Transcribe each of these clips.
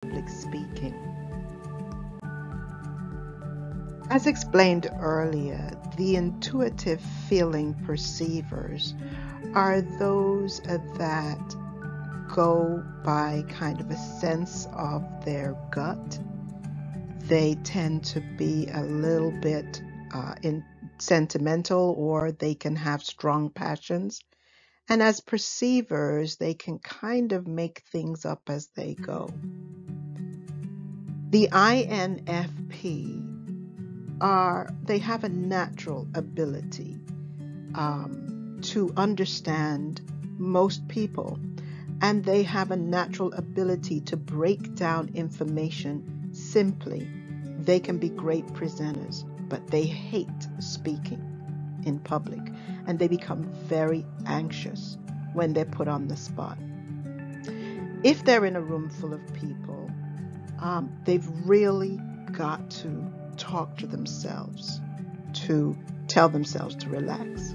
public speaking. As explained earlier, the intuitive feeling perceivers are those that go by kind of a sense of their gut. They tend to be a little bit sentimental, or they can have strong passions. And as perceivers, they can kind of make things up as they go. The INFP they have a natural ability to understand most people, and they have a natural ability to break down information simply. They can be great presenters, but they hate speaking in public, and they become very anxious when they're put on the spot. If they're in a room full of people, they've really got to talk to themselves, to tell themselves to relax.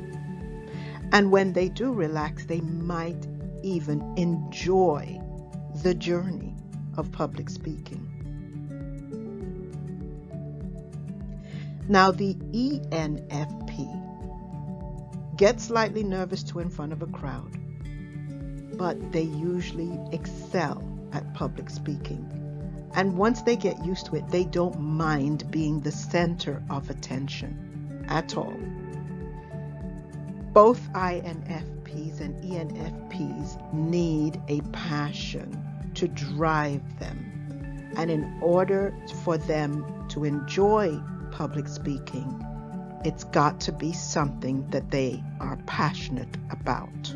And when they do relax, they might even enjoy the journey of public speaking. Now, the ENFP gets slightly nervous too in front of a crowd, but they usually excel at public speaking. And once they get used to it, they don't mind being the center of attention at all. Both INFPs and ENFPs need a passion to drive them. And in order for them to enjoy public speaking, it's got to be something that they are passionate about.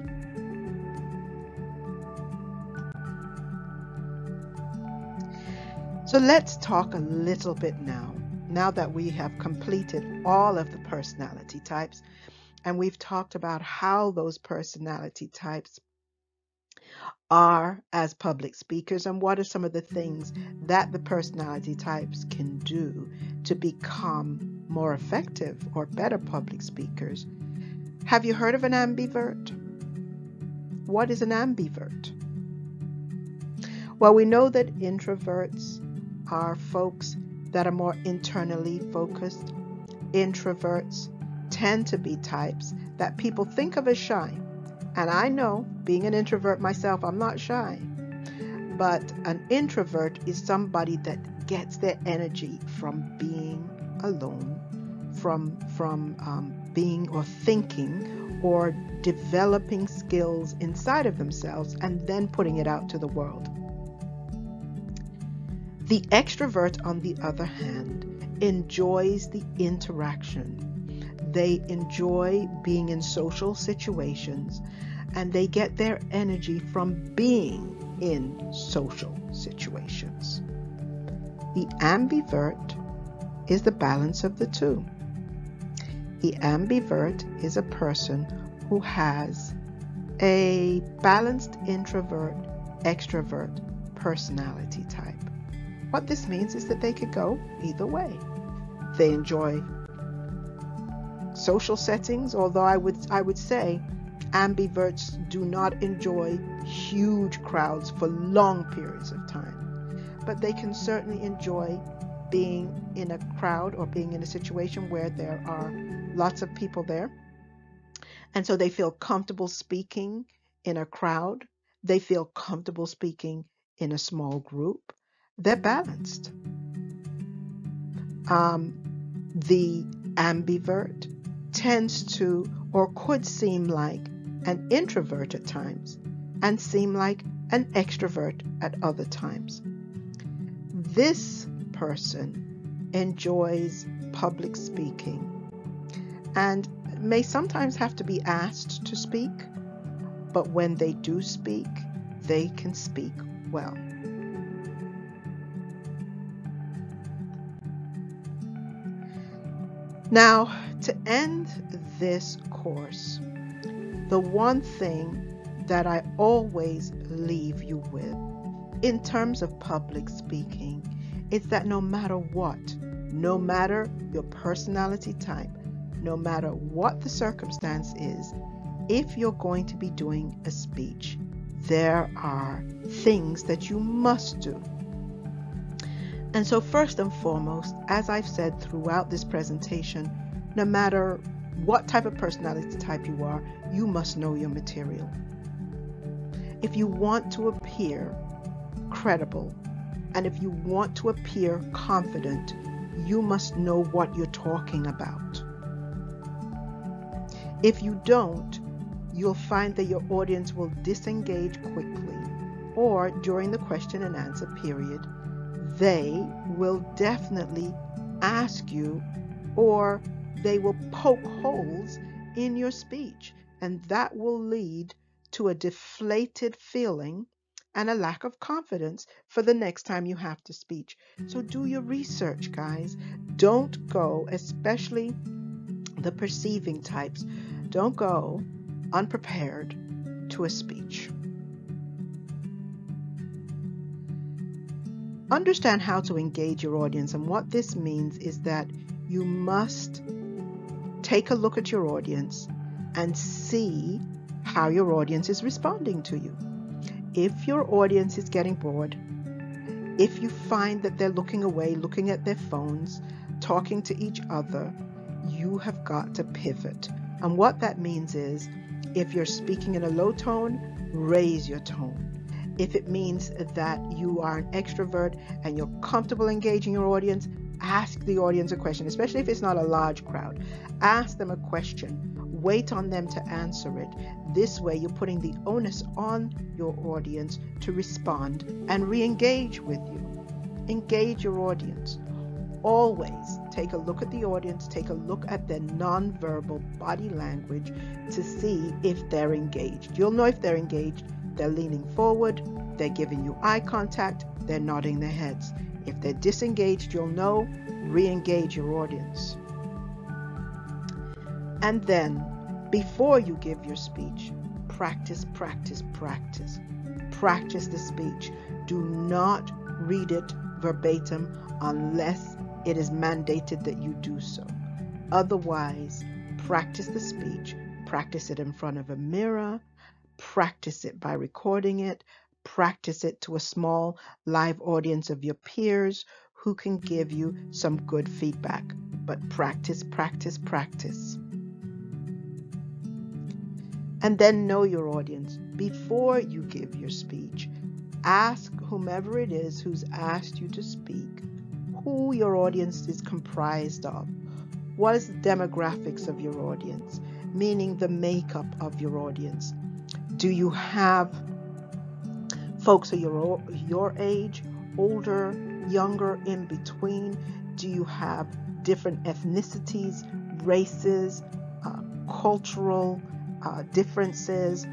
So let's talk a little bit now that we have completed all of the personality types, and we've talked about how those personality types are as public speakers, and what are some of the things that the personality types can do to become more effective or better public speakers. Have you heard of an ambivert? What is an ambivert? Well, we know that introverts are folks that are more internally focused. Introverts tend to be types that people think of as shy. And I know, being an introvert myself, I'm not shy. But an introvert is somebody that gets their energy from being alone, from being or thinking or developing skills inside of themselves and then putting it out to the world. The extrovert, on the other hand, enjoys the interaction. They enjoy being in social situations, and they get their energy from being in social situations. The ambivert is the balance of the two. The ambivert is a person who has a balanced introvert-extrovert personality type. What this means is that they could go either way. They enjoy social settings, although I would say ambiverts do not enjoy huge crowds for long periods of time. But they can certainly enjoy being in a crowd or being in a situation where there are lots of people there. And so they feel comfortable speaking in a crowd. They feel comfortable speaking in a small group. They're balanced. The ambivert tends to or could seem like an introvert at times and seem like an extrovert at other times. This person enjoys public speaking and may sometimes have to be asked to speak, but when they do speak, they can speak well. Now, to end this course, the one thing that I always leave you with in terms of public speaking is that no matter what, no matter your personality type, no matter what the circumstance is, if you're going to be doing a speech, there are things that you must do. And so first and foremost, as I've said throughout this presentation, no matter what type of personality type you are, you must know your material. If you want to appear credible, and if you want to appear confident, you must know what you're talking about. If you don't, you'll find that your audience will disengage quickly, or during the question and answer period, they will definitely ask you, or they will poke holes in your speech, and that will lead to a deflated feeling and a lack of confidence for the next time you have to speak. So do your research, guys. Don't go, especially the perceiving types, don't go unprepared to a speech. Understand how to engage your audience, and what this means is that you must take a look at your audience and see how your audience is responding to you. If your audience is getting bored, if you find that they're looking away, looking at their phones, talking to each other, you have got to pivot. And what that means is, if you're speaking in a low tone, raise your tone. If it means that you are an extrovert and you're comfortable engaging your audience, ask the audience a question, especially if it's not a large crowd. Ask them a question. Wait on them to answer it. This way, you're putting the onus on your audience to respond and re-engage with you. Engage your audience. Always take a look at the audience, take a look at their non-verbal body language to see if they're engaged. You'll know if they're engaged. They're leaning forward, they're giving you eye contact, they're nodding their heads. If they're disengaged, you'll know, re-engage your audience. And then, before you give your speech, practice, practice, practice. Practice the speech. Do not read it verbatim unless it is mandated that you do so. Otherwise, practice the speech. Practice it in front of a mirror. Practice it by recording it. Practice it to a small live audience of your peers who can give you some good feedback. But practice, practice, practice. And then know your audience. Before you give your speech, ask whomever it is who's asked you to speak who your audience is comprised of. What is the demographics of your audience? Meaning the makeup of your audience. Do you have folks of your age, older, younger, in between? Do you have different ethnicities, races, cultural differences,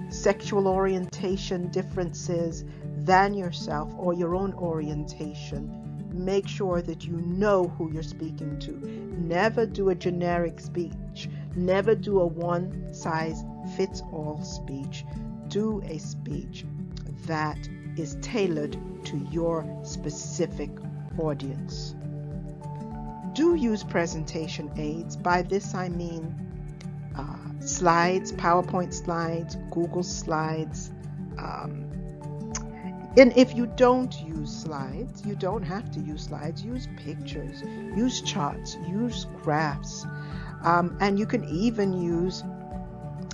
sexual orientation differences than yourself, or your own orientation? Make sure that you know who you're speaking to. Never do a generic speech. Never do a one-size-fits-all speech. Do a speech that is tailored to your specific audience. Do use presentation aids. By this I mean slides, PowerPoint slides, Google slides. And if you don't use slides, you don't have to use slides. Use pictures, use charts, use graphs. And you can even use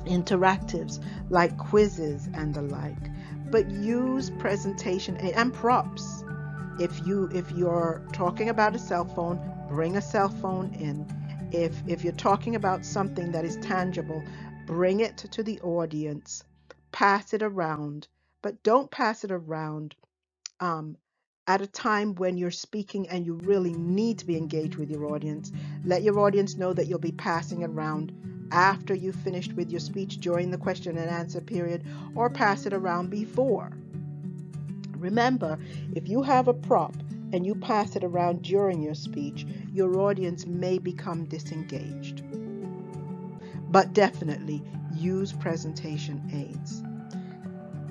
interactives like quizzes and the like. But use presentation and props. If you're talking about a cell phone, bring a cell phone in. If you're talking about something that is tangible, bring it to the audience. Pass it around, but don't pass it around at a time when you're speaking and you really need to be engaged with your audience. Let your audience know that you'll be passing it around after you've finished with your speech during the question and answer period, or pass it around before. Remember, if you have a prop and you pass it around during your speech, your audience may become disengaged. But definitely use presentation aids.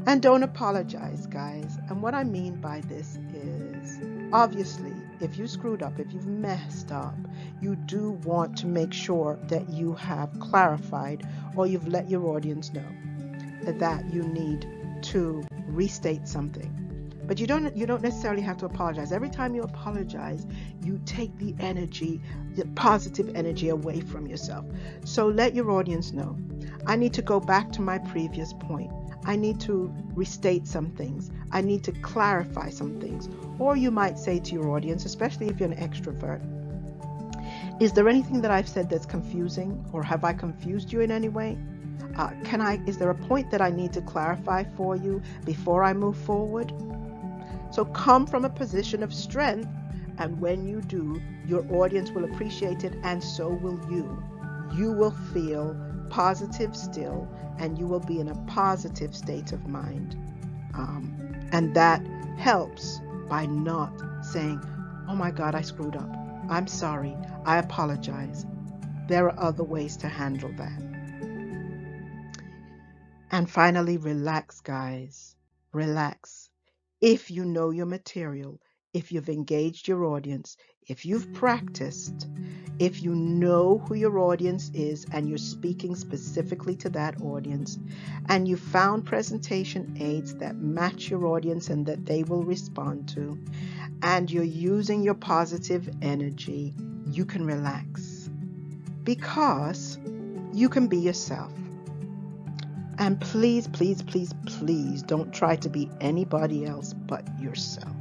And don't apologize, guys. And what I mean by this is, obviously, if you screwed up, if you've messed up, you do want to make sure that you have clarified, or you've let your audience know that you need to restate something. But you don't necessarily have to apologize. Every time you apologize, you take the energy, the positive energy away from yourself. So let your audience know. I need to go back to my previous point. I need to restate some things. I need to clarify some things. Or you might say to your audience, especially if you're an extrovert, is there anything that I've said that's confusing, or have I confused you in any way? Is there a point that I need to clarify for you before I move forward? So come from a position of strength, and when you do, your audience will appreciate it, and so will you. You will feel positive still, and you will be in a positive state of mind. And that helps by not saying, oh my God, I screwed up. I'm sorry. I apologize. There are other ways to handle that. And finally, relax, guys. Relax. If you know your material, if you've engaged your audience, if you've practiced, if you know who your audience is and you're speaking specifically to that audience, and you found presentation aids that match your audience and that they will respond to, and you're using your positive energy, you can relax because you can be yourself. And please, please, please, please don't try to be anybody else but yourself.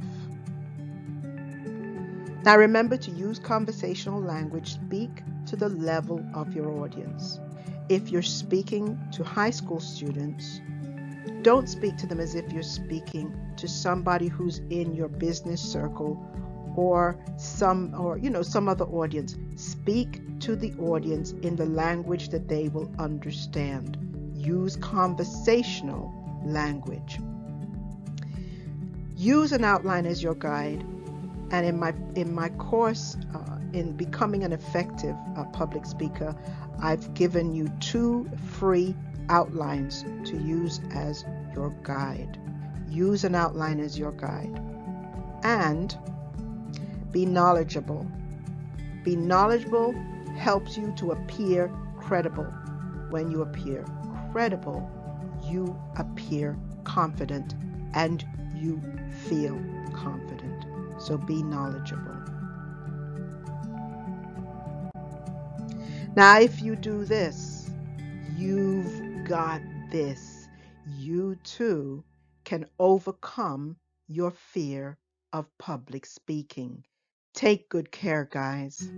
Now remember to use conversational language. Speak to the level of your audience. If you're speaking to high school students, don't speak to them as if you're speaking to somebody who's in your business circle or some other audience. Speak to the audience in the language that they will understand. Use conversational language. Use an outline as your guide. And in my course, in becoming an effective public speaker, I've given you 2 free outlines to use as your guide. Use an outline as your guide. And be knowledgeable. Be knowledgeable helps you to appear credible. When you appear credible, you appear confident and you feel confident. So be knowledgeable. Now, if you do this, you've got this. You too can overcome your fear of public speaking. Take good care, guys.